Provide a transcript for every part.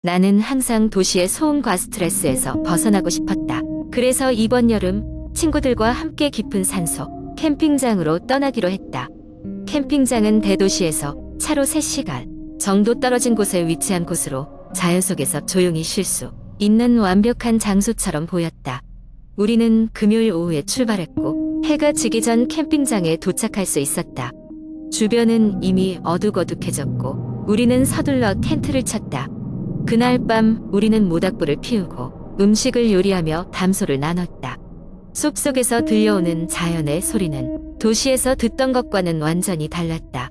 나는 항상 도시의 소음과 스트레스에서 벗어나고 싶었다. 그래서 이번 여름 친구들과 함께 깊은 산소, 캠핑장으로 떠나기로 했다. 캠핑장은 대도시에서 차로 3시간 정도 떨어진 곳에 위치한 곳으로 자연 속에서 조용히 쉴 수 있는 완벽한 장소처럼 보였다. 우리는 금요일 오후에 출발했고 해가 지기 전 캠핑장에 도착할 수 있었다. 주변은 이미 어둑어둑해졌고 우리는 서둘러 텐트를 쳤다. 그날 밤 우리는 모닥불을 피우고 음식을 요리하며 담소를 나눴다. 숲속에서 들려오는 자연의 소리는 도시에서 듣던 것과는 완전히 달랐다.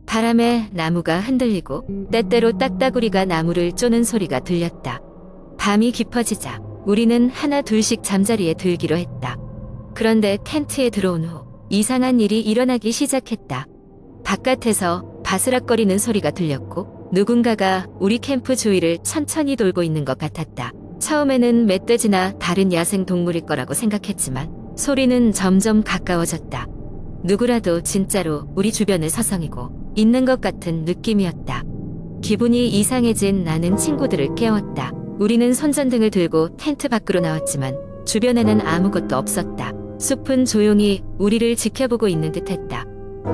바람에 나무가 흔들리고 때때로 딱따구리가 나무를 쪼는 소리가 들렸다. 밤이 깊어지자 우리는 하나 둘씩 잠자리에 들기로 했다. 그런데 텐트에 들어온 후 이상한 일이 일어나기 시작했다. 바깥에서 바스락거리는 소리가 들렸고 누군가가 우리 캠프 주위를 천천히 돌고 있는 것 같았다. 처음에는 멧돼지나 다른 야생 동물일 거라고 생각했지만 소리는 점점 가까워졌다. 누구라도 진짜로 우리 주변을 서성이고 있는 것 같은 느낌이었다. 기분이 이상해진 나는 친구들을 깨웠다. 우리는 손전등을 들고 텐트 밖으로 나왔지만 주변에는 아무것도 없었다. 숲은 조용히 우리를 지켜보고 있는 듯했다.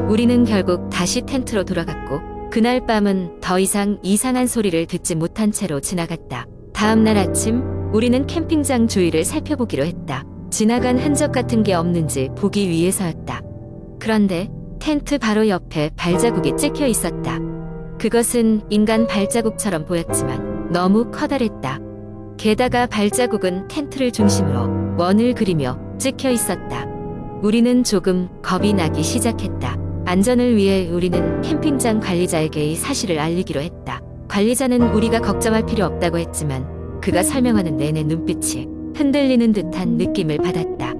우리는 결국 다시 텐트로 돌아갔고 그날 밤은 더 이상 이상한 소리를 듣지 못한 채로 지나갔다. 다음 날 아침 우리는 캠핑장 주위를 살펴보기로 했다. 지나간 흔적 같은 게 없는지 보기 위해서였다. 그런데 텐트 바로 옆에 발자국이 찍혀 있었다. 그것은 인간 발자국처럼 보였지만 너무 커다랬다. 게다가 발자국은 텐트를 중심으로 원을 그리며 찍혀 있었다. 우리는 조금 겁이 나기 시작했다. 안전을 위해 우리는 캠핑장 관리자에게 이 사실을 알리기로 했다. 관리자는 우리가 걱정할 필요 없다고 했지만 그가 설명하는 내내 눈빛이 흔들리는 듯한 느낌을 받았다.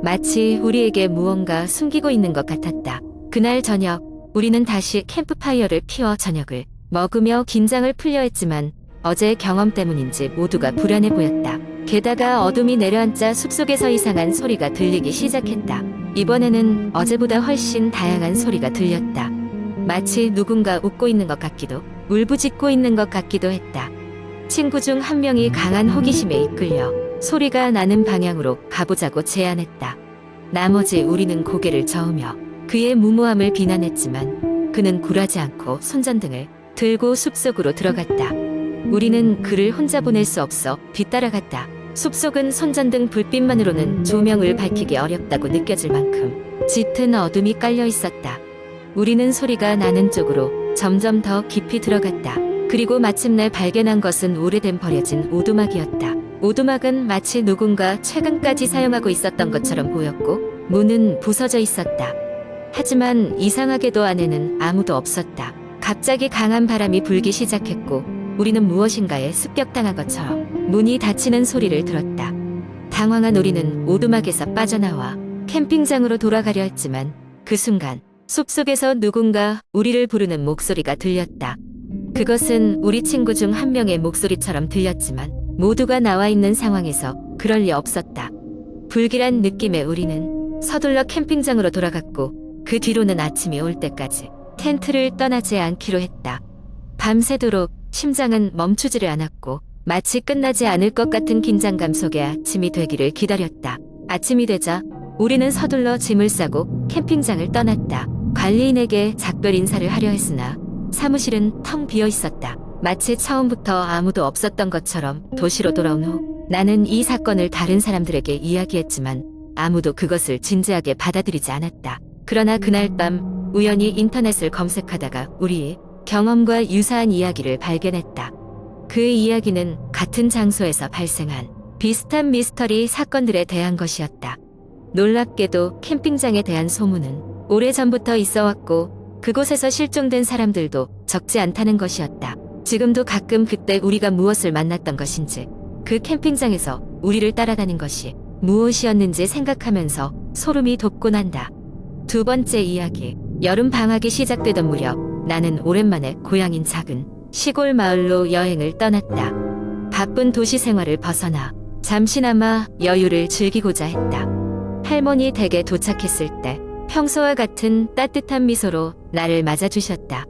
마치 우리에게 무언가 숨기고 있는 것 같았다. 그날 저녁 우리는 다시 캠프파이어를 피워 저녁을 먹으며 긴장을 풀려 했지만 어제의 경험 때문인지 모두가 불안해 보였다. 게다가 어둠이 내려앉자 숲속에서 이상한 소리가 들리기 시작했다. 이번에는 어제보다 훨씬 다양한 소리가 들렸다. 마치 누군가 웃고 있는 것 같기도 울부짖고 있는 것 같기도 했다. 친구 중 한 명이 강한 호기심에 이끌려 소리가 나는 방향으로 가보자고 제안했다. 나머지 우리는 고개를 저으며 그의 무모함을 비난했지만 그는 굴하지 않고 손전등을 들고 숲속으로 들어갔다. 우리는 그를 혼자 보낼 수 없어 뒤따라갔다. 숲속은 손전등 불빛만으로는 조명을 밝히기 어렵다고 느껴질 만큼 짙은 어둠이 깔려 있었다. 우리는 소리가 나는 쪽으로 점점 더 깊이 들어갔다. 그리고 마침내 발견한 것은 오래된 버려진 오두막이었다. 오두막은 마치 누군가 최근까지 사용하고 있었던 것처럼 보였고 문은 부서져 있었다. 하지만 이상하게도 안에는 아무도 없었다. 갑자기 강한 바람이 불기 시작했고 우리는 무엇인가에 습격당한 것처럼 문이 닫히는 소리를 들었다. 당황한 우리는 오두막에서 빠져나와 캠핑장으로 돌아가려 했지만 그 순간 숲속에서 누군가 우리를 부르는 목소리가 들렸다. 그것은 우리 친구 중 한 명의 목소리처럼 들렸지만 모두가 나와 있는 상황에서 그럴 리 없었다. 불길한 느낌에 우리는 서둘러 캠핑장으로 돌아갔고 그 뒤로는 아침이 올 때까지 텐트를 떠나지 않기로 했다. 밤새도록 심장은 멈추지를 않았고 마치 끝나지 않을 것 같은 긴장감 속에 아침이 되기를 기다렸다. 아침이 되자 우리는 서둘러 짐을 싸고 캠핑장을 떠났다. 관리인에게 작별 인사를 하려 했으나 사무실은 텅 비어 있었다. 마치 처음부터 아무도 없었던 것처럼 도시로 돌아온 후 나는 이 사건을 다른 사람들에게 이야기했지만 아무도 그것을 진지하게 받아들이지 않았다. 그러나 그날 밤 우연히 인터넷을 검색하다가 우리의 경험과 유사한 이야기를 발견했다. 그 이야기는 같은 장소에서 발생한 비슷한 미스터리 사건들에 대한 것이었다. 놀랍게도 캠핑장에 대한 소문은 오래전부터 있어왔고 그곳에서 실종된 사람들도 적지 않다는 것이었다. 지금도 가끔 그때 우리가 무엇을 만났던 것인지 그 캠핑장에서 우리를 따라다닌 것이 무엇이었는지 생각하면서 소름이 돋곤 한다. 두 번째 이야기. 여름 방학이 시작되던 무렵 나는 오랜만에 고향인 작은 시골 마을로 여행을 떠났다. 바쁜 도시 생활을 벗어나 잠시나마 여유를 즐기고자 했다. 할머니 댁에 도착했을 때 평소와 같은 따뜻한 미소로 나를 맞아주셨다.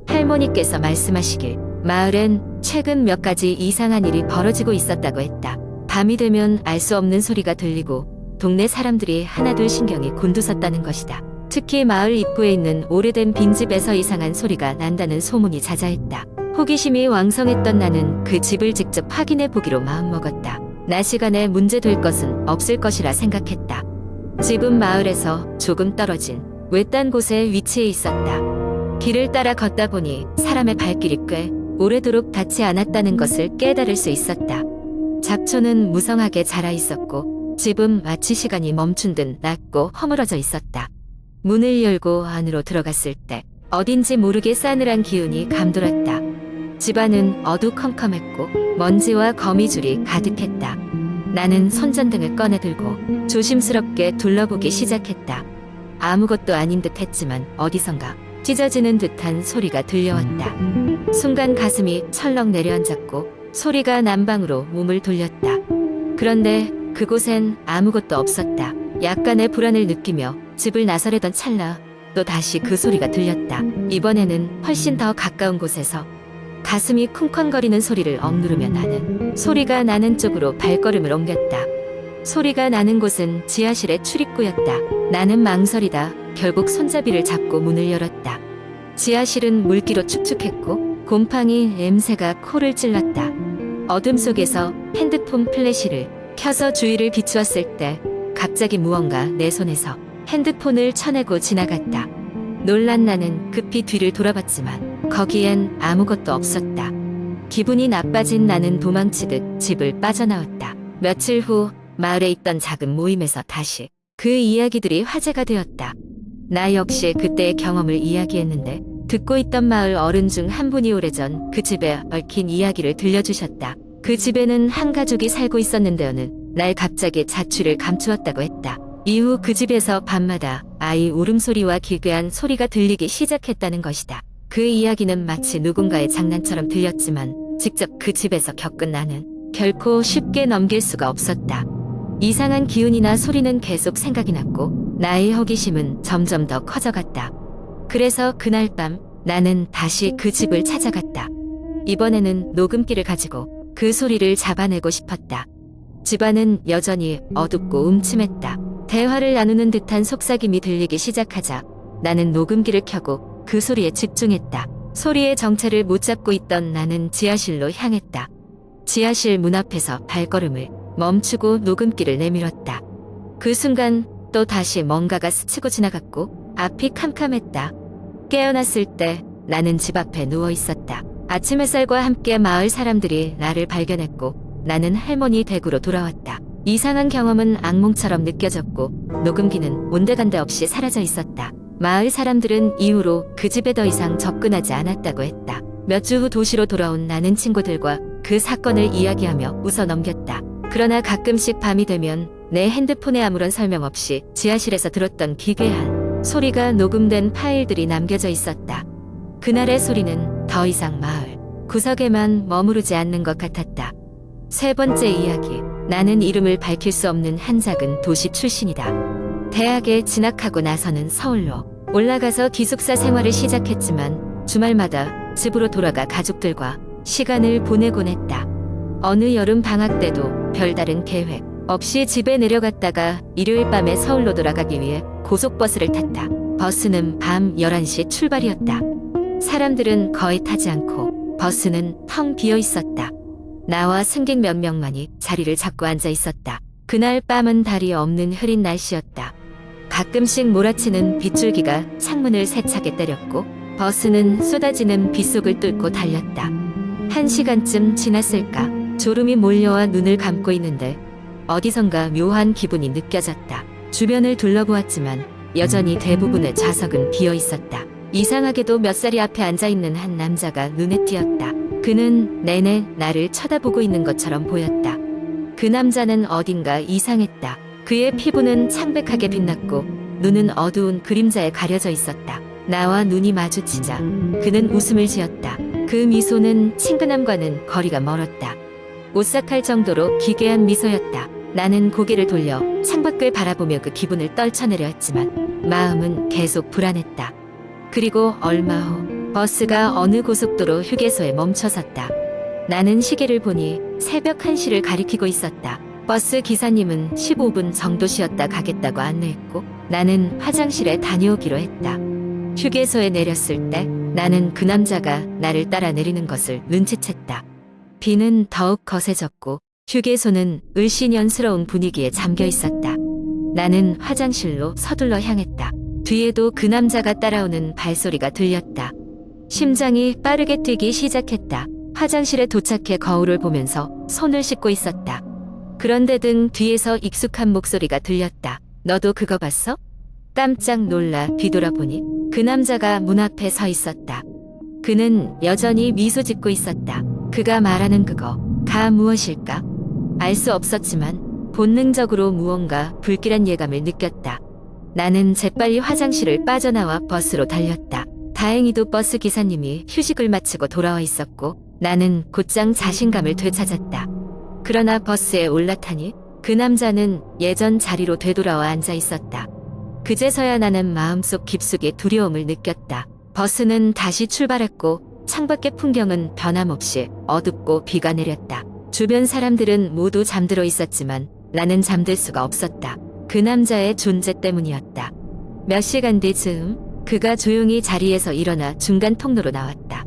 할머니께서 말씀하시길 마을엔 최근 몇 가지 이상한 일이 벌어지고 있었다고 했다. 밤이 되면 알 수 없는 소리가 들리고 동네 사람들이 하나둘 신경이 곤두섰다는 것이다. 특히 마을 입구에 있는 오래된 빈집에서 이상한 소리가 난다는 소문이 자자했다. 호기심이 왕성했던 나는 그 집을 직접 확인해 보기로 마음먹었다. 낮 시간에 문제될 것은 없을 것이라 생각했다. 집은 마을에서 조금 떨어진 외딴 곳에 위치해 있었다. 길을 따라 걷다 보니 사람의 발길이 꽤 오래도록 닿지 않았다는 것을 깨달을 수 있었다. 잡초는 무성하게 자라 있었고 집은 마치 시간이 멈춘 듯 낮고 허물어져 있었다. 문을 열고 안으로 들어갔을 때 어딘지 모르게 싸늘한 기운이 감돌았다. 집안은 어두컴컴했고 먼지와 거미줄이 가득했다. 나는 손전등을 꺼내들고 조심스럽게 둘러보기 시작했다. 아무것도 아닌 듯 했지만 어디선가 찢어지는 듯한 소리가 들려왔다. 순간 가슴이 철렁 내려앉았고 소리가 난 방으로 몸을 돌렸다. 그런데 그곳엔 아무것도 없었다. 약간의 불안을 느끼며 집을 나서려던 찰나 또 다시 그 소리가 들렸다. 이번에는 훨씬 더 가까운 곳에서 가슴이 쿵쾅거리는 소리를 억누르며 나는 소리가 나는 쪽으로 발걸음을 옮겼다. 소리가 나는 곳은 지하실의 출입구였다. 나는 망설이다 결국 손잡이를 잡고 문을 열었다. 지하실은 물기로 축축했고 곰팡이 냄새가 코를 찔렀다. 어둠 속에서 핸드폰 플래시를 켜서 주위를 비추었을 때 갑자기 무언가 내 손에서 핸드폰을 쳐내고 지나갔다. 놀란 나는 급히 뒤를 돌아봤지만 거기엔 아무것도 없었다. 기분이 나빠진 나는 도망치듯 집을 빠져나왔다. 며칠 후 마을에 있던 작은 모임에서 다시 그 이야기들이 화제가 되었다. 나 역시 그때의 경험을 이야기했는데 듣고 있던 마을 어른 중 한 분이 오래전 그 집에 얽힌 이야기를 들려주셨다. 그 집에는 한 가족이 살고 있었는데 어느 날 갑자기 자취를 감추었다고 했다. 이후 그 집에서 밤마다 아이 울음소리와 기괴한 소리가 들리기 시작했다는 것이다. 그 이야기는 마치 누군가의 장난처럼 들렸지만 직접 그 집에서 겪은 나는 결코 쉽게 넘길 수가 없었다. 이상한 기운이나 소리는 계속 생각이 났고 나의 호기심은 점점 더 커져갔다. 그래서 그날 밤 나는 다시 그 집을 찾아갔다. 이번에는 녹음기를 가지고 그 소리를 잡아내고 싶었다. 집안은 여전히 어둡고 음침했다. 대화를 나누는 듯한 속삭임이 들리기 시작하자 나는 녹음기를 켜고 그 소리에 집중했다. 소리의 정체를 못 잡고 있던 나는 지하실로 향했다. 지하실 문 앞에서 발걸음을 멈추고 녹음기를 내밀었다. 그 순간 또 다시 뭔가가 스치고 지나갔고 앞이 캄캄했다. 깨어났을 때 나는 집 앞에 누워 있었다. 아침 햇살과 함께 마을 사람들이 나를 발견했고 나는 할머니 댁으로 돌아왔다. 이상한 경험은 악몽처럼 느껴졌고 녹음기는 온데간데 없이 사라져 있었다. 마을 사람들은 이후로 그 집에 더 이상 접근하지 않았다고 했다. 몇 주 후 도시로 돌아온 나는 친구들과 그 사건을 이야기하며 웃어 넘겼다. 그러나 가끔씩 밤이 되면 내 핸드폰에 아무런 설명 없이 지하실에서 들었던 기괴한 소리가 녹음된 파일들이 남겨져 있었다. 그날의 소리는 더 이상 마을 구석에만 머무르지 않는 것 같았다. 세 번째 이야기. 나는 이름을 밝힐 수 없는 한 작은 도시 출신이다. 대학에 진학하고 나서는 서울로 올라가서 기숙사 생활을 시작했지만 주말마다 집으로 돌아가 가족들과 시간을 보내곤 했다. 어느 여름 방학 때도 별다른 계획 없이 집에 내려갔다가 일요일 밤에 서울로 돌아가기 위해 고속버스를 탔다. 버스는 밤 11시 출발이었다. 사람들은 거의 타지 않고 버스는 텅 비어 있었다. 나와 승객 몇 명만이 자리를 잡고 앉아 있었다. 그날 밤은 달이 없는 흐린 날씨였다. 가끔씩 몰아치는 빗줄기가 창문을 세차게 때렸고 버스는 쏟아지는 빗속을 뚫고 달렸다. 1시간쯤 지났을까? 졸음이 몰려와 눈을 감고 있는데 어디선가 묘한 기분이 느껴졌다. 주변을 둘러보았지만 여전히 대부분의 좌석은 비어 있었다. 이상하게도 몇 자리 앞에 앉아있는 한 남자가 눈에 띄었다. 그는 내내 나를 쳐다보고 있는 것처럼 보였다. 그 남자는 어딘가 이상했다. 그의 피부는 창백하게 빛났고 눈은 어두운 그림자에 가려져 있었다. 나와 눈이 마주치자 그는 웃음을 지었다. 그 미소는 친근함과는 거리가 멀었다. 오싹할 정도로 기괴한 미소였다. 나는 고개를 돌려 창밖을 바라보며 그 기분을 떨쳐내려 했지만 마음은 계속 불안했다. 그리고 얼마 후 버스가 어느 고속도로 휴게소에 멈춰섰다. 나는 시계를 보니 새벽 1시를 가리키고 있었다. 버스 기사님은 15분 정도 쉬었다 가겠다고 안내했고 나는 화장실에 다녀오기로 했다. 휴게소에 내렸을 때 나는 그 남자가 나를 따라 내리는 것을 눈치챘다. 비는 더욱 거세졌고 휴게소는 을씨년스러운 분위기에 잠겨 있었다. 나는 화장실로 서둘러 향했다. 뒤에도 그 남자가 따라오는 발소리가 들렸다. 심장이 빠르게 뛰기 시작했다. 화장실에 도착해 거울을 보면서 손을 씻고 있었다. 그런데 등 뒤에서 익숙한 목소리가 들렸다. 너도 그거 봤어? 깜짝 놀라 뒤돌아보니 그 남자가 문 앞에 서 있었다. 그는 여전히 미소 짓고 있었다. 그가 말하는 그거가 무엇일까? 알 수 없었지만 본능적으로 무언가 불길한 예감을 느꼈다. 나는 재빨리 화장실을 빠져나와 버스로 달렸다. 다행히도 버스 기사님이 휴식을 마치고 돌아와 있었고 나는 곧장 자신감을 되찾았다. 그러나 버스에 올라타니 그 남자는 예전 자리로 되돌아와 앉아 있었다. 그제서야 나는 마음속 깊숙이 두려움을 느꼈다. 버스는 다시 출발했고 창밖의 풍경은 변함없이 어둡고 비가 내렸다. 주변 사람들은 모두 잠들어 있었지만 나는 잠들 수가 없었다. 그 남자의 존재 때문이었다. 몇 시간 뒤 즈음 그가 조용히 자리에서 일어나 중간 통로로 나왔다.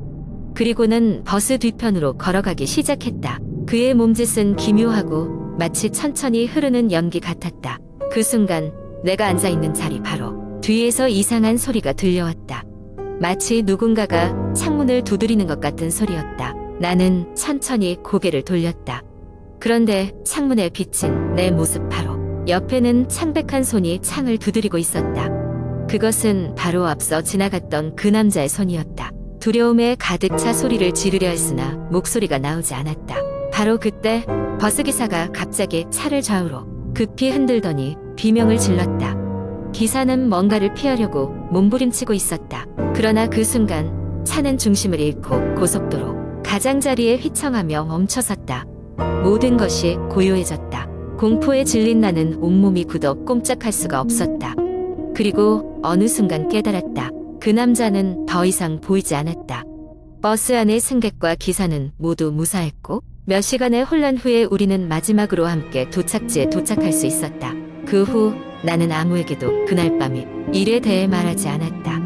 그리고는 버스 뒤편으로 걸어가기 시작했다. 그의 몸짓은 기묘하고 마치 천천히 흐르는 연기 같았다. 그 순간 내가 앉아있는 자리 바로 뒤에서 이상한 소리가 들려왔다. 마치 누군가가 창문을 두드리는 것 같은 소리였다. 나는 천천히 고개를 돌렸다. 그런데 창문에 비친 내 모습 바로 옆에는 창백한 손이 창을 두드리고 있었다. 그것은 바로 앞서 지나갔던 그 남자의 손이었다. 두려움에 가득 차 소리를 지르려 했으나 목소리가 나오지 않았다. 바로 그때 버스기사가 갑자기 차를 좌우로 급히 흔들더니 비명을 질렀다. 기사는 뭔가를 피하려고 몸부림치고 있었다. 그러나 그 순간 차는 중심을 잃고 고속도로 가장자리에 휘청하며 멈춰섰다. 모든 것이 고요해졌다. 공포에 질린 나는 온몸이 굳어 꼼짝할 수가 없었다. 그리고 어느 순간 깨달았다. 그 남자는 더 이상 보이지 않았다. 버스 안의 승객과 기사는 모두 무사했고 몇 시간의 혼란 후에 우리는 마지막으로 함께 도착지에 도착할 수 있었다. 그 후 나는 아무에게도 그날 밤 일에 대해 말하지 않았다.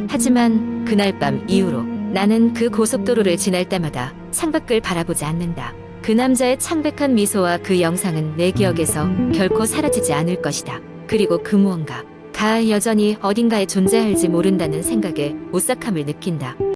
하지만 그날 밤 이후로 나는 그 고속도로를 지날 때마다 창밖을 바라보지 않는다. 그 남자의 창백한 미소와 그 영상은 내 기억에서 결코 사라지지 않을 것이다. 그리고 그 무언가가 여전히 어딘가에 존재할지 모른다는 생각에 오싹함을 느낀다.